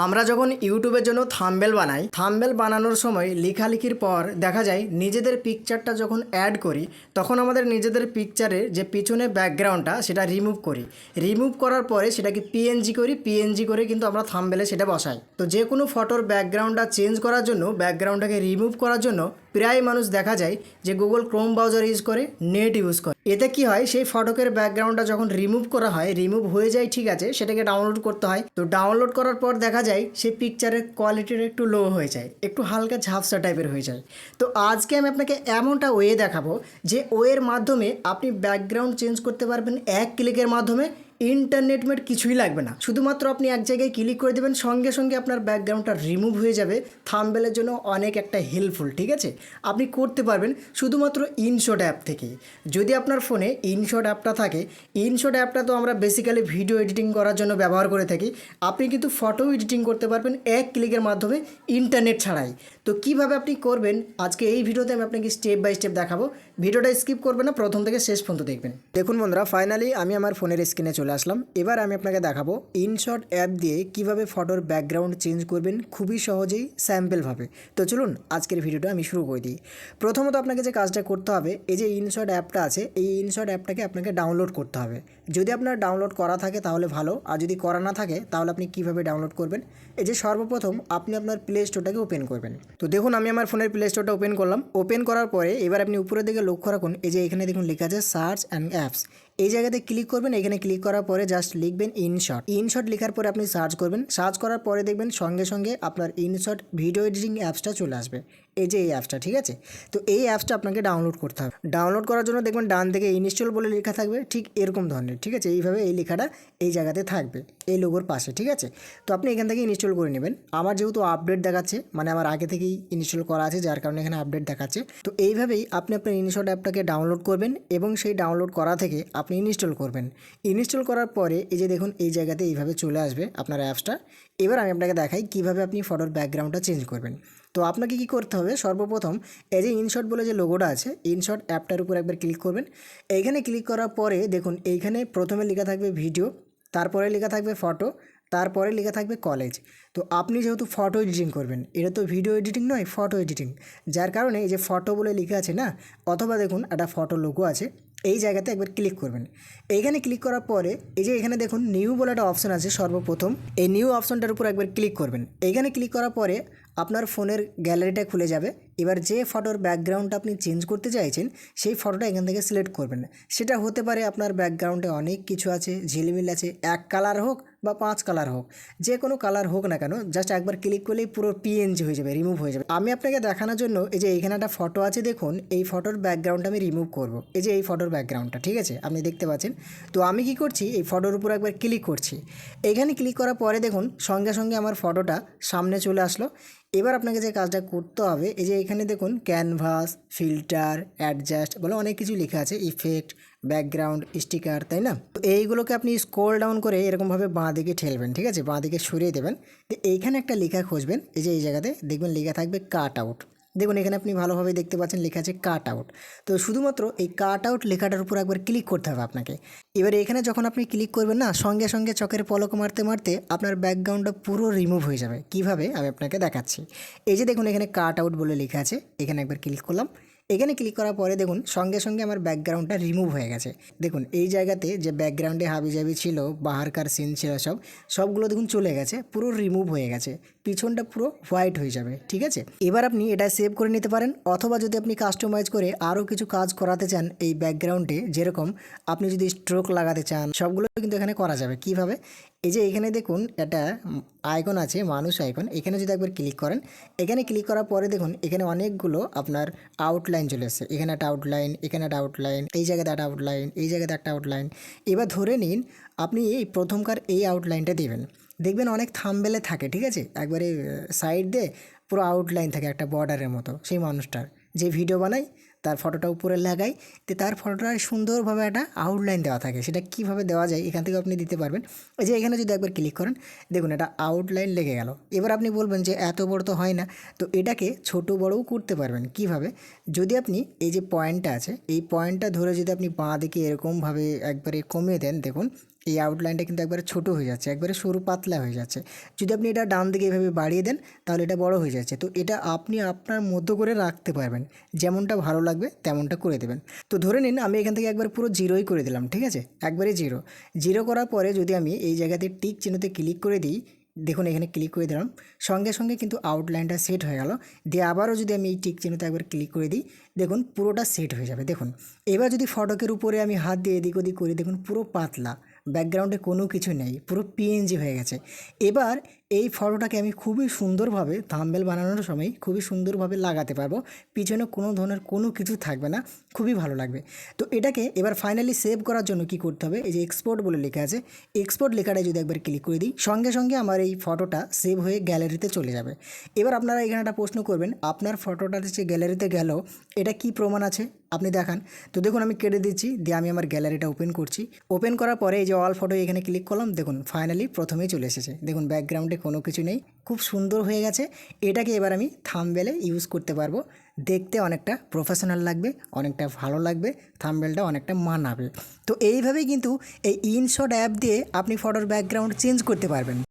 আমরা যখন ইউটিউবের জন্য থাম্বনেল বানাই, থাম্বনেল বানানোর সময় লেখালেখির পর দেখা যায় নিজেদের পিকচারটা যখন অ্যাড করি তখন আমাদের নিজেদের পিকচারের যে পিছনে ব্যাকগ্রাউন্ডটা সেটা রিমুভ করি। রিমুভ করার পরে সেটাকে পিএনজি করি, পিএনজি করে কিন্তু আমরা থাম্বনেলে সেটা বসাই। তো যে কোনো ফটোর ব্যাকগ্রাউন্ডটা চেঞ্জ করার জন্য, ব্যাকগ্রাউন্ডটাকে রিমুভ করার জন্য প্রায় মানুষ দেখা যায় যে গুগল ক্রোম ব্রাউজার ইউজ করে, নেট ইউজ করে। এতে কি হয়, সেই ফটোকের ব্যাকগ্রাউন্ডটা যখন রিমুভ করা হয়, রিমুভ হয়ে যায়, ঠিক আছে, সেটাকে ডাউনলোড করতে হয়। তো ডাউনলোড করার পর দেখা যায় সেই পিকচারের কোয়ালিটিটা একটু লো হয়ে যায়, একটু হালকা ঝাপসা টাইপের হয়ে যায়। তো আজকে আমি আপনাকে এমনটা ওয়ে দেখাবো যে ওয়ের মাধ্যমে আপনি ব্যাকগ্রাউন্ড চেঞ্জ করতে পারবেন এক ক্লিকের মাধ্যমে। ইন্টারনেট কিছুই লাগবে না, শুধুমাত্র আপনি এক জায়গায় ক্লিক করে দেবেন, সঙ্গে সঙ্গে আপনার ব্যাকগ্রাউন্ডটা রিমুভ হয়ে যাবে। থাম্বনেলের জন্য অনেক একটা হেল্পফুল, ঠিক আছে, আপনি করতে পারবেন শুধুমাত্র ইনশট অ্যাপ থেকে। যদি আপনার ফোনে ইনশট অ্যাপটা থাকে, ইনশট অ্যাপটা তো আমরা বেসিক্যালি ভিডিও এডিটিং করার জন্য ব্যবহার করে থাকি। আপনি কিন্তু ফটো এডিটিং করতে পারবেন এক ক্লিকের মাধ্যমে, ইন্টারনেট ছাড়াই। তো কিভাবে আপনি করবেন আজকে এই ভিডিওতে আমি আপনাকে স্টেপ বাই স্টেপ দেখাবো। ভিডিওটা স্কিপ করবেন না, প্রথম থেকে শেষ পর্যন্ত দেখবেন। দেখুন বন্ধুরা, ফাইনালি আমি আমার ফোনের স্ক্রিনে চলে আসলাম। এবার আমি আপনাকে দেখাবো ইনশট অ্যাপ দিয়ে কিভাবে ফটোর ব্যাকগ্রাউন্ড চেঞ্জ করবেন খুবই সহজেই, স্যাম্পলভাবে। তো চলুন আজকের ভিডিওটা আমি শুরু করে দিই। প্রথমত আপনাকে যে কাজটা করতে হবে, এই যে ইনশট অ্যাপটা আছে, এই ইনশট অ্যাপটাকে আপনাকে ডাউনলোড করতে হবে। যদি আপনার ডাউনলোড করা থাকে তাহলে ভালো, আর যদি করা না থাকে তাহলে আপনি কিভাবে ডাউনলোড করবেন। এই যে সর্বপ্রথম আপনি আপনার প্লে স্টোরটাকে ওপেন করবেন। তো দেখুন আমি আমার ফোনের প্লে স্টোরটা ওপেন করলাম। ওপেন করার পরে এবার আপনি উপরের দিকে লক্ষ্য রাখুন, এই যে এখানে দেখুন লেখা আছে সার্চ অ্যান্ড অ্যাপস। এই জায়গাতে ক্লিক করবেন। এখানে ক্লিক করার পরে জাস্ট লিখবেন ইনশট। ইনশট লেখার পরে আপনি সার্চ করবেন। সার্চ করার পরে দেখবেন সঙ্গে সঙ্গে আপনার ইনশট ভিডিও এডিটিং অ্যাপসটা চলে আসবে। এই যে এই অ্যাপসটা, ঠিক আছে। তো এই অ্যাপসটা আপনাকে ডাউনলোড করতে হবে। ডাউনলোড করার জন্য দেখবেন ডান দিকে ইনস্টল বলে লেখা থাকবে, ঠিক এরকম ধরনের, ঠিক আছে। এইভাবে এই লেখাটা এই জায়গাতে থাকবে, এই লোগোর পাশে, ঠিক আছে। তো আপনি এখান থেকে ইনস্টল করে নেবেন। আমার যেহেতু আপডেট দেখাচ্ছে, মানে আমার আগে থেকেই ইনস্টল করা আছে, যার কারণে এখানে আপডেট দেখাচ্ছে। তো এইভাবেই আপনি আপনার ইনশট অ্যাপটাকে ডাউনলোড করবেন এবং সেই ডাউনলোড করা থেকে আপনি ইনস্টল করবেন। ইনস্টল করার পরে এই যে দেখুন এই জায়গাতে এইভাবে চলে আসবে আপনার অ্যাপসটা। এবার আমি আপনাকে দেখাই কীভাবে আপনি ফটোর ব্যাকগ্রাউন্ডটা চেঞ্জ করবেন। তো আপনাকে কী করতে হবে, সর্বপ্রথম এই যে ইনশট বলে যে লোগোটা আছে, ইনশট অ্যাপটার উপর একবার ক্লিক করবেন। এইখানে ক্লিক করার পরে দেখুন এইখানে প্রথমে লেখা থাকবে ভিডিও, তারপরে লেখা থাকবে ফটো, তারপরে লেখা থাকবে কলেজ। তো আপনি যেহেতু ফটো এডিটিং করবেন, এটা তো ভিডিও এডিটিং নয়, ফটো এডিটিং, যার কারণে এই যে ফটো বলে লেখা আছে না, অথবা দেখুন একটা ফটো লোগো আছে, এই জায়গাতে একবার ক্লিক করবেন। এইখানে ক্লিক করার পরে এই যে এখানে দেখুন নিউ বলে একটা অপশন আছে, সর্বপ্রথম এই নিউ অপশনটার উপর একবার ক্লিক করবেন। এইখানে ক্লিক করার পরে আপনার ফোনের গ্যালারিটা খুলে যাবে। এবার যে ফটোর ব্যাকগ্রাউন্ডটা আপনি চেঞ্জ করতে চাইছেন সেই ফটোটা এখান থেকে সিলেক্ট করবেন। সেটা হতে পারে আপনার ব্যাকগ্রাউন্ডে অনেক কিছু আছে, ঝিলমিল আছে, এক কালার হোক বা 5 কালার হোক, যে কোনো কালার হোক না কেন, জাস্ট একবার ক্লিক করলেই পুরো পিএনজি হয়ে যাবে, রিমুভ হয়ে যাবে। আমি আপনাকে দেখানোর জন্য এই যে এখানে একটা ফটো আছে, দেখুন এই ফটোর ব্যাকগ্রাউন্ডটা আমি রিমুভ করব। এই যে এই ফটোর ব্যাকগ্রাউন্ডটা, ঠিক আছে, আপনি দেখতে পাচ্ছেন। তো আমি কি করছি, এই ফটোর উপর একবার ক্লিক করছি। এখানে ক্লিক করার পরে দেখুন সঙ্গে সঙ্গে আমার ফটোটা সামনে চলে আসলো। এবার আপনাকে যে কাজটা করতে হবে, এই যে এখানে দেখুন ক্যানভাস, ফিল্টার, অ্যাডজাস্ট বলে অনেক কিছু লেখা আছে, ইফেক্ট, ব্যাকগ্রাউন্ড, স্টিকার, তাই না। তো এইগুলোকে আপনি স্ক্রল ডাউন করে এরকমভাবে বাঁ দিকে ঠেলবেন, ঠিক আছে, বাঁ দিকে সরিয়ে দেবেন। তো এইখানে একটা লেখা খুঁজবেন, এই যে এই জায়গাতে দেখবেন লেখা থাকবে কাট আউট। দেখুন এখানে আপনি ভালোভাবে দেখতে পাচ্ছেন লেখা আছে কাট আউট। তো শুধুমাত্র এই কাট আউট লেখাটার উপর একবার ক্লিক করতে হবে আপনাকে। এবারে এখানে যখন আপনি ক্লিক করবেন না, সঙ্গে সঙ্গে চোখের পলক মারতে মারতে আপনার ব্যাকগ্রাউন্ডটা পুরো রিমুভ হয়ে যাবে। কিভাবে আমি আপনাকে দেখাচ্ছি। এই যে দেখুন এখানে কাট আউট বলে লেখা আছে, এখানে একবার ক্লিক করলাম। এখানে ক্লিক করার পরে দেখুন সঙ্গে সঙ্গে আমার ব্যাকগ্রাউন্ডটা রিমুভ হয়ে গেছে। দেখুন এই জায়গাতে যে ব্যাকগ্রাউন্ডে হাবিজাবি ছিল, বাহারকার সিন ছিল, সবগুলো দেখুন চলে গেছে, পুরো রিমুভ হয়ে গেছে, পিছনটা পুরো হোয়াইট হয়ে যাবে, ঠিক আছে। এবার আপনি এটা সেভ করে নিতে পারেন, অথবা যদি আপনি কাস্টমাইজ করে আরও কিছু কাজ করাতে চান এই ব্যাকগ্রাউন্ডে, যেরকম আপনি যদি স্ট্রোক লাগাতে চান, সবগুলো কিন্তু এখানে করা যাবে। কিভাবে, এই যে এখানে দেখুন একটা আইকন আছে, মানুষ আইকন, এখানে যদি একবার ক্লিক করেন, এখানে ক্লিক করার পরে দেখুন এখানে অনেকগুলো আপনার আউটলাইন চলে এসেছে। এখানে একটা আউটলাইন, এখানে একটা আউটলাইন, এই জায়গাতে একটা আউটলাইন, এই জায়গাতে একটা আউটলাইন। এবার ধরে নিন আপনি এই প্রথমকার এই আউটলাইনটা দেবেন, দেখবেন অনেক থাম্বনেলে থাকে, ঠিক আছে, একবারে সাইড দিয়ে পুরো আউটলাইন থাকে একটা বর্ডারের মতো। সেই মানুষটার যে ভিডিও বানায় তার ফটোটা উপরে লাগাই, তো তার ফটোটা সুন্দরভাবে একটা আউটলাইন দেওয়া থাকে। সেটা কীভাবে দেওয়া যায় এখান থেকে আপনি দিতে পারবেন। এই যে এখানে যদি একবার ক্লিক করেন, দেখুন এটা আউটলাইন লেগে গেল। এবার আপনি বলবেন যে এত বড় তো হয় না, তো এটাকে ছোট বড়ও করতে পারবেন। কিভাবে, যদি আপনি এই যে পয়েন্টটা আছে, এই পয়েন্টটা ধরে যদি আপনি বাঁ দিকে এরকমভাবে একবারে কমিয়ে দেন, দেখুন এই আউটলাইনটা কিন্তু একবারে ছোট হয়ে যাচ্ছে, একবারে সরু পাতলা হয়ে যাচ্ছে। যদি আপনি এটা ডান দিকে এভাবে বাড়িয়ে দেন তাহলে এটা বড় হয়ে যাচ্ছে। তো এটা আপনি আপনার মতো করে রাখতে পারবেন, যেমনটা ভালো লাগবে তেমনটা করে দেবেন। তো ধরে নিন আমি এখান থেকে একবার পুরো জিরোই করে দিলাম, ঠিক আছে, একবারে জিরো। জিরো করার পরে যদি আমি এই জায়গাতে টিক চিহ্নতে ক্লিক করে দিই, দেখুন এখানে ক্লিক করে দিলাম, সঙ্গে সঙ্গে কিন্তু আউটলাইনটা সেট হয়ে গেল। দিয়ে আবারও যদি আমি এই টিক চিহ্নতে একবার ক্লিক করে দিই, দেখুন পুরোটা সেট হয়ে যাবে। দেখুন এবার যদি ফটকের উপরে আমি হাত দিয়ে এদিক ওদিক করি, দেখুন পুরো পাতলা, ব্যাকগ্রাউন্ডে কোনো কিছু নেই, পুরো পিএনজি হয়ে গেছে। এবার এই ফটোটাকে আমি খুবই সুন্দরভাবে থাম্বনেল বানানোর সময় খুবই সুন্দরভাবে লাগাতে পারবো, পিছনে কোনো ধরনের কোনো কিছু থাকবে না, খুবই ভালো লাগবে। তো এটাকে এবার ফাইনালি সেভ করার জন্য কি করতে হবে, এই যে এক্সপোর্ট বলে লেখা আছে, এক্সপোর্ট লেখাটায় যদি একবার ক্লিক করে দিই, সঙ্গে সঙ্গে আমার এই ফটোটা সেভ হয়ে গ্যালারিতে চলে যাবে। এবার আপনারা এখানে একটা প্রশ্ন করবেন, আপনার ফটোটা যে গ্যালারিতে গেল এটা কি প্রমাণ আছে আপনি দেখান। তো দেখুন আমি কেটে দিচ্ছি, দিয়ে আমি আমার গ্যালারিটা ওপেন করছি। ওপেন করার পরে এই যে অল ফটো এখানে ক্লিক করলাম, দেখুন ফাইনালি প্রথমেই চলে এসেছে। দেখুন ব্যাকগ্রাউন্ডে কোনো কিছু নেই, খুব সুন্দর হয়ে গেছে। এটাকে এবার আমি থাম্বনেলে ইউজ করতে পারবো, দেখতে অনেকটা প্রফেশনাল লাগবে, অনেকটা ভালো লাগবে, থাম্বনেলটা অনেকটা মানাবে। তো এইভাবেই কিন্তু এই ইনশট অ্যাপ দিয়ে আপনি ফটোর ব্যাকগ্রাউন্ড চেঞ্জ করতে পারবেন।